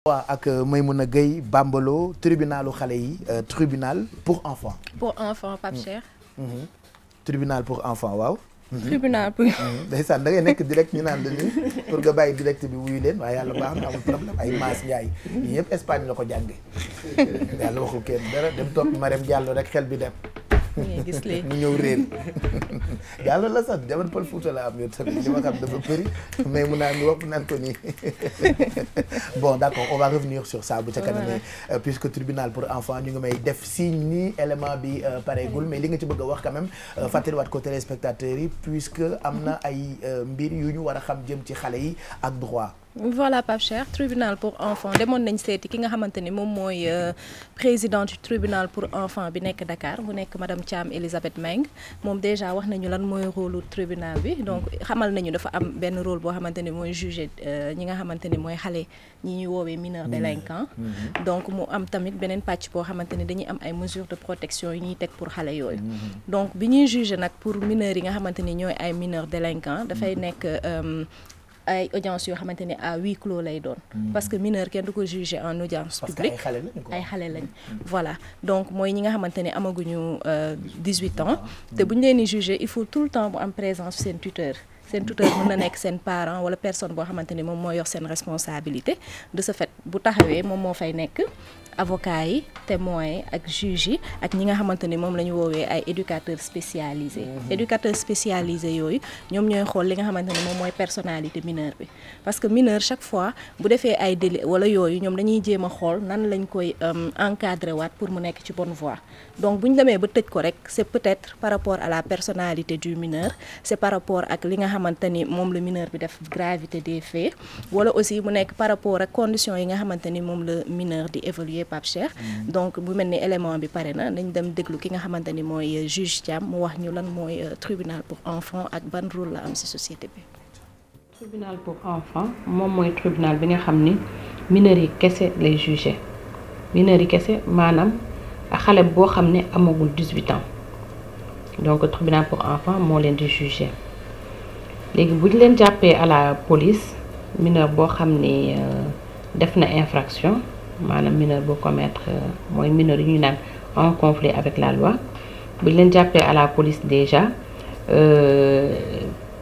waa ak Maymouna Gueye Bambalo tribunalu xale yi tribunal pour enfants. Pour enfants Pape Cheikh. Tribunal pour enfants waaw. Tribunal pour. ndeysaan da ngay nekk direct ñu naan la nii pour nga bàyyi direct bi wuyu leen waaye yàlla baax na amul problème ay Mass Ndiaye ñii yëpp Espagne la ko jàngee yàlla waxul kenn dara dem topp Marème Diallo rek xel bi dem. gis leen mu ñëw réer yàlla la sax jamono Pël Fuuta la am yow tamit li ma xam dafa bëri mais mu naan wax naan ko nii bon d'accord on va revenir sur ça bu ca kanamee puisque tribunal pour enfants ñu ngi may def signe ni élément bi pareegul mais li nga ci bëgg a wax quand même fàttaliwaat ko téléspectateurs yi puisque am na ay mbir yu ñu war a xam jëm ci xale yi ak droit. Voilà Pape Cheikh tribunal pour enfants demoon nañ seeti ki nga xamante ni moom mooy président du tribunal pour enfants bi nekk Dakar mu nekk madame Thiam Elisabeth Meng moom déjà wax nañu lan mooy rôle tribunal bi donc xamal nañu dafa am benn rôle boo xamante ni mooy juger ñi nga xamante ni mooy xale ñi ñuy woowee mineur délinquant donc mu am tamit beneen pàcc boo xamante ni dañuy am ay mesures de protection yu ñuy teg pour xale yooyu donc bi ñuy juger nag pour mineurs yi nga xamante ni ñooy ay mineurs délinquants dafay nekk ay audience yoo xamante ne à huis clos lay doon parce que mineur kenn du ko juger en audience publique ay xale lañ voilà donc mooy ñi nga xamante ne amaguñu 18 ans te bu ñu leen di juger il faut tout le temps bu am présence seen tuteur mën na nekk seen parent wala personne boo xamante ni moom moo yor seen responsabilité de ce fait bu taxawee moom moo fay nekk avocats yi témoins ak juges yi ak ñi nga xamante ni moom la ñu woowee ay éducateurs spécialisés éducateurs spécialisés yooyu ñoom ñooy xool li nga xamante ni moom mooy personnalité mineur bi parce que mineur chaque fois bu defee ay délit wala yooyu ñoom dañuy jéem a xool nan lañ koy encadrer waat pour mu nekk ci bonne voie donc bu ñu demee ba tëj ko rek c'est peut-être par rapport à la personnalité du mineur c'est par rapport ak li nga xamante ni moom la mineur bi def gravité des faits wala aussi mu nekk par rapport ak conditions yi nga xamante ni moom la mineur di évoluer Pape Cheikh donc bu mel ni élément bi pare na dañ dem déglu ki nga xamante ni mooy juge Thiam mu wax ñu lan mooy tribunal pour enfants ak ban rôle la am ci société bi. tribunal pour enfants moom mooy tribunal bi nga xam ni mineurs yi kese lay juger mineurs yi kese maanaam xale boo xam ne amagul 18 ans donc tribunal pour enfants moo leen di juger léegi bu ñu leen jàppee à la police mineur boo xam ne def na infraction maanaam mineur bu commettre mooy mineur yi ñu naan en conflit avec la loi bu ñu leen jàppee à la police déjà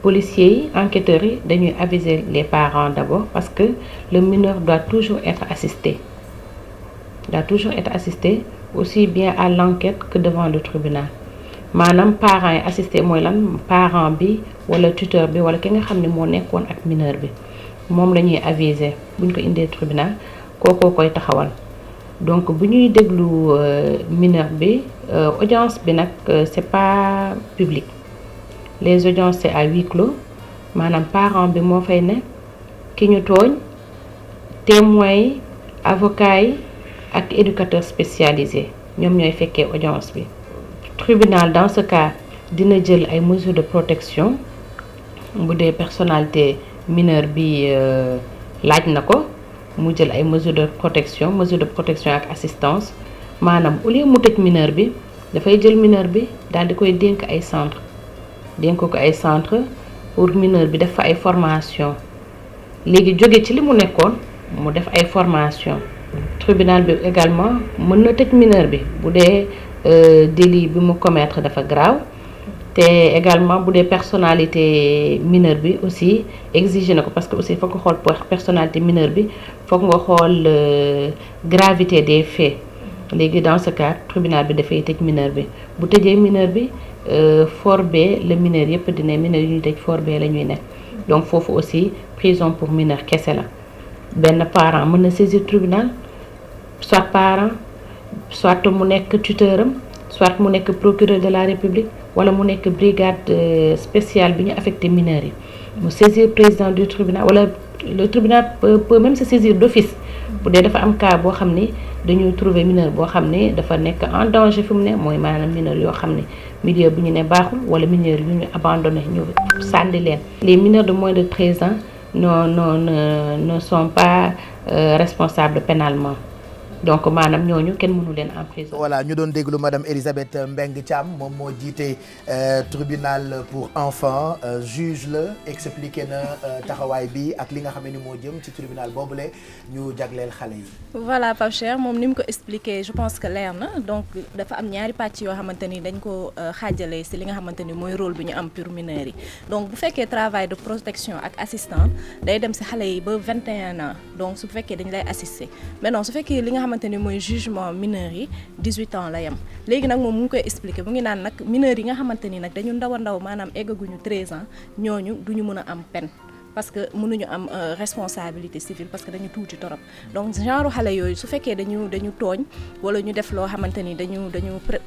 policiers yi enquêteurs yi dañuy aviser les parents d'abord parce que le mineur doit toujours être assisté aussi bien à l'enquête que devant le tribunal maanaam parents yi assisté mooy lan parent bi wala tuteur bi wala ki nga xam ne moo nekkoon ak mineur bi moom la ñuy aviser buñ ko indee tribunal kookoo koy taxawal donc bu ñuy déglu mineur bi audience bi nag c'est pas public les audiences c'est à huis clos maanaam parent bi moo fay ne ki ñu tooñ témoins yi avocats yi ak éducateurs spécialisés ñoom ñooy fekkee audience bi tribunal dans ce cas dina jël ay mesures de protection bu dee personnalité mineur bi laaj na ko mu jël ay mesures de protection ak assistance maanaam au lieu mu tëj mineur bi dafay jël mineur bi daal di koy dénk ay centre pour mineur bi def fa ay formation léegi jóge ci li mu nekkoon mu def ay formation tribunal bi également mën na tëj mineur bi bu dee délit bi mu commettre dafa grave te également bu dee personnalité mineur bi aussi exigé na ko parce que aussi foog nga xool personnalité mineur bi foog nga xool gravité des faits léegi dans ce cas tribunal bi dafay tëj mineur bi bu tëjee mineur bi fort B le mineur yëpp dina mineur yu ñuy tëj fort B la ñuy nekk donc foofu aussi prison pour mineur kese la benn parent mën na saisir tribunal soit parent soit mu nekk tuteuram soit mu nekk procureur de la république wala mu nekk brigade spéciale bi ñu affecté mineurs yi mu saisir président du tribunal wala le tribunal peut même se saisir d'office bu dee dafa am cas boo xam ni dañuy trouver mineur boo xam ne dafa nekk en danger fi mu ne mooy maanaam mineur yoo xam ne milieu bu ñu ne baaxul wala mineur yu ñu abandonné ñu sànni leen. Les mineurs de moins de 13 ans ne sont pas responsables pénalement donc maanaam ñooñu kenn mënu leen emprisonner. voilà ñu doon déglu madame Elisabeth Mbengue Thiam moom moo jiite tribunal pour enfants juge la expliqué na taxawaay bi ak li nga xam ne ni moo jëm ci tribunal boobule ñu jagleel xale yi. voilà Pape Cheikh moom ni mu ko expliqué je pense que leer na donc dafa am ñaari pàcc yoo xamante ni dañ ko xaajale si li nga xamante ni mooy rôle bi ñu am pour mineurs yi donc bu fekkee travail de protection ak assistance day dem si xale yi ba 21 ans donc su fekkee dañ lay assister maintenant su fekkee li nga xamante ni mooy jugement mineurs yi 18 ans la yem léegi nag moom mu ngi koy expliquer mu ngi naan nag mineurs yi nga xamante ni nag dañu ndaw a ndaw maanaam eggaguñu 13 ans ñooñu duñu mën a am peine parce que mënuñu am responsabilité civile parce que dañu tuuti torop donc genre xale yooyu su fekkee dañu tooñ wala ñu def loo xamante ni dañu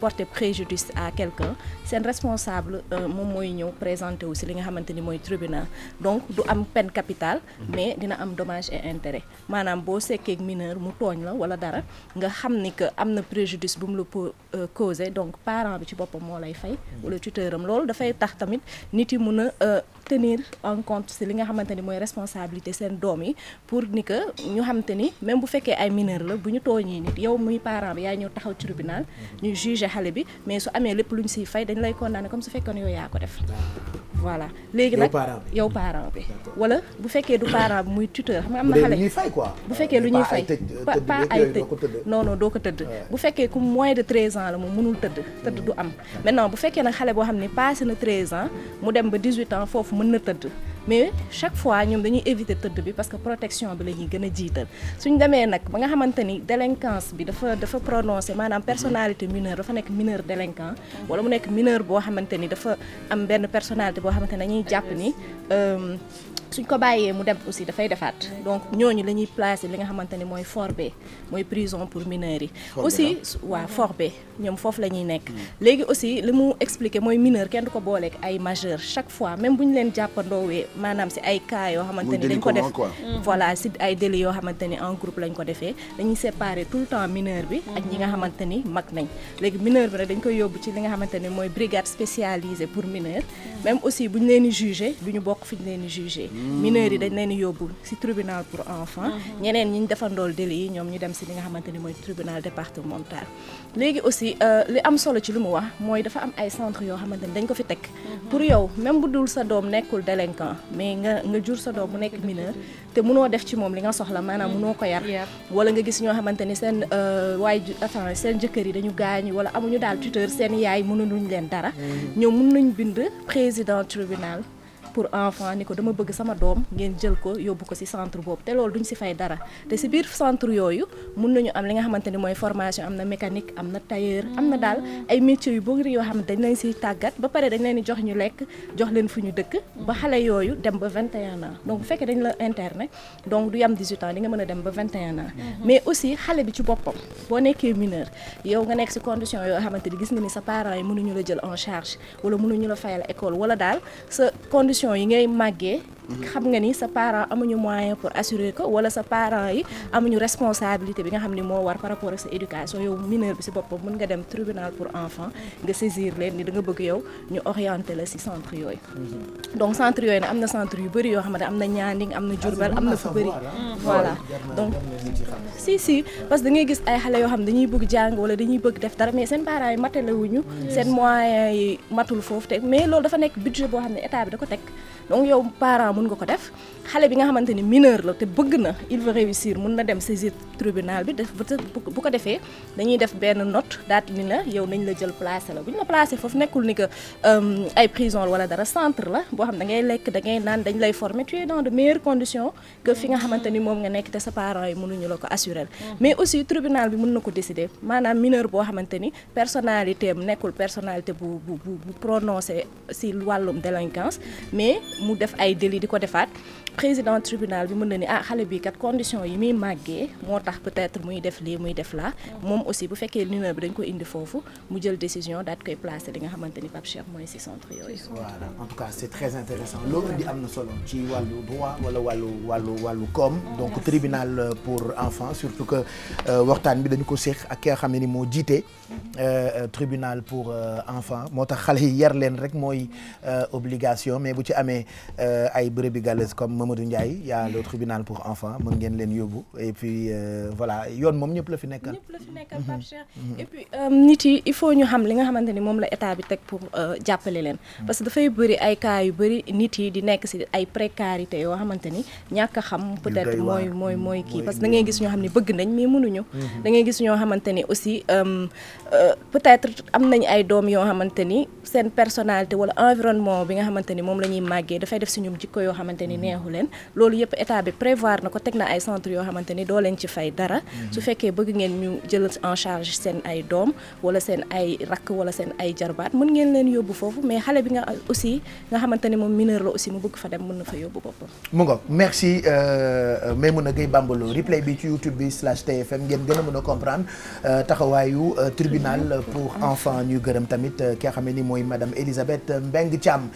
porter préjudice à quelqu'un seen responsable moom mooy ñëw présenter wu si li nga xamante ni mooy tribunal donc du am peine capitale mais dina am dommage et intérêt maanaam boo sekkee mineur mu tooñ la wala dara nga xam ni que am na préjudice bu mu la causé donc parent bi ci boppam moo lay fay wala tuteur am loolu dafay tax tamit nit yi mun a tenir en compte si li nga xamante ni mooy responsabilité seen doom yi pour ni que ñu xamante ni même bu fekkee ay mineur la bu ñu tooñee nit yow muy parent bi yaa ñëw taxaw tribunal ñu juger xale bi mais su amee lépp lu ñu siy fay dañ lay condamné comme su fekkoon yow yaa ko def voilà léegi nag yow parent bi wala bu fekkee du parent bi muy tuteur xam nga am na xale bu fekkee lu ñuy fay pas ay tëj non doo ko tëdd bu fekkee ku moins de 13 ans la moom mënul tëdd du am maintenant bu fekkee nag xale boo xam ne passé na 13 ans mu dem ba 18 ans foofu mën na tëdd mais chaque fois ñoom dañuy éviter tëdd bi parce que protection bi la ñuy gën a jiital suñ demee nag ba nga xamante ni délinquance bi dafa prononcé maanaam personnalité mineur dafa nekk mineur délinquant wala mu nekk mineur boo xamante ni dafa am benn personnalité boo xamante ni dañuy jàpp ni suñ ko bàyyee mu dem aussi dafay defaat donc ñooñu la ñuy placer li nga xamante ni mooy fort B mooy prison pour mineurs yi aussi waaw fort B ñoom foofu la ñuy nekk léegi aussi li mu expliqué mooy mineur kenn du ko booleeg ay majeur chaque fois même bu ñu leen jàppandoowee maanaam si ay cas yoo xamante ni dañ ko def voilà si ay délits yoo xamante ni en groupe lañ ko defee dañuy séparer tout le temps mineur bi ak ñi nga xamante ni mag nañ léegi mineur bi nag dañ koy yóbbu ci li nga xamante ni mooy brigade spécialisée pour mineur même aussi bu ñu leen di jugé du ñu bokk fi ñu leen di jugé mineurs yi dañ leen di yóbbu ci tribunal pour enfants ñeneen ñi ñu defandool délit yi ñoom ñu dem ci li nga xamante ni mooy tribunal départemental léegi aussi li am solo ci li mu wax mooy dafa am ay centre yoo xamante ni dañ ko fi teg pour yow même bu dul sa doom nekkul délinquant mais nga jur sa doom mu nekk mineur te mënoo def ci moom li nga soxla maanaam mënoo ko yar wala nga gis ñoo xamante ni seen seen jëkkër yi dañu gaañu wala amuñu daal tuteur seen yaay mënuluñ leen dara ñoom mën nañ bind président tribunal pour enfant ni ko dama bëgg sama doom ngeen jël ko yóbbu ko ci centre boobu te loolu duñ ci fay dara te ci biir centre yooyu mun nañu am li nga xamante ni mooy formation am na mécanique am na tailleur am na daal ay métiers yu bëri yoo xamante dañ leen ciy tàggat ba pare dañ leen di jox ñu lekk jox leen fu ñu dëkk ba xale yooyu dem ba 21 ans donc bu fekkee dañ la interné donc du yam 18 ans di nga mën a dem ba 21 ans mais aussi xale bi ci boppam boo nekkee mineur yow nga nekk ci condition yoo xamante ni gis nga ni sa parents yi mënuñu la jël en charge wala mënuñu la fayal école wala daal sa condition yi ngay màggee xam nga ni sa parent amuñu moyen pour assurer ko wala sa parent yi amuñu responsabilité bi nga xam ni moo war par rapport ak sa éducation yow mineur bi ci boppam mën nga dem tribunal pour enfants nga saisir leen ni da nga bëgg yow ñu orienter la ci centre yooyu donc centre yooyu nag am na centre yu bëri yoo xamante am na Nianing am na Diourbel am na fu bëri voilà donc si parce que da ngay gis ay xale yoo xam dañuy bëgg jàng wala dañuy bëgg def dara mais seen parents yi matalewuñu seen moyens yi matul foofu te mais loolu dafa nekk budget boo xam ne état bi da ko teg donc yow parent mën nga ko def xale bi nga xamante ni mineur la te bëgg na il veut réussir mën na dem saisir tribunal bi def bu ko defee dañuy def benn note daat ni la yow nañ la jël placé la bu ñu la placé foofu nekkul ni que ay prison wala dara centre la boo xam da ngay lekk da ngay naan dañ lay former tu es dans de meilleures conditions que fi nga xamante ni moom nga nekk te sa parents yi mënuñu la ko assurer mais aussi tribunal bi mën na ko décider maanaam mineur boo xamante ni personnalité am nekkul personnalité bu prononcé ci wàllum délinquance mais mu def ay délit di ko defaat président tribunal bi mën na ni xale bi kat condition yi muy màggee moo tax peut-être muy def lii muy def laa moom aussi bu fekkee mineur bi dañ ko indi foofu mu jël décision daal di koy placer li nga xamante ni Pape Cheikh mooy ci centre yooyu. voilà en tout cas c'est très intéressant loolu di am na solo ci wàllu droit wala wàllu koom donc tribunal pour enfants surtout que waxtaan bi dañu ko séq ak ki nga xam ne ni moo jiite tribunal pour enfants moo tax xale yi yar leen rek mooy obligation mais bu ci amee ay brebis galeuses comme Mamadou Ndiaye y a le tribunal pour enfants mën ngeen leen yóbbu et puis voilà yoon moom ñëpp la fi nekkal. ñëpp la fi nekkal Pape Cheikh. Et puis nit yi il faut ñu xam li nga xamante ni moom la état bi teg pour jàppale leen. parce que dafay bëri ay cas yu bëri nit yi di nekk ci ay précarité yoo xamante ni ñàkk a xam peut-être mooy kii parce que da ngay gis ñoo xam ne bëgg nañ mais mënuñu. da ngay gis ñoo xamante ni aussi peut-être am nañ ay doom yoo xamante ni seen personnalité wala environnement bi nga xamante ni moom la ñuy màggee dafay def si ñoom jikko yoo xamante ni neexu leen loolu yëpp état bi prévoir na ko teg na ay centre yoo xamante ni doo leen ci fay dara su fekkee bëgg ngeen ñu jël en charge seen ay doom wala seen ay rakk wala seen ay jarbaat mën ngeen leen yóbbu foofu mais xale bi nga aussi nga xamante ni moom mineur la aussi mu bëgg fa dem mën na fa yóbbu boppam. mu ngo merci Maimouna Gueye Bambalo replay bi ci YouTube bi /TFM ngeen gën a mën a comprendre taxawaayu tribunal pour enfants ñu gërëm tamit ki nga xam ne ni mooy madame Elisabeth Mbengue Thiam.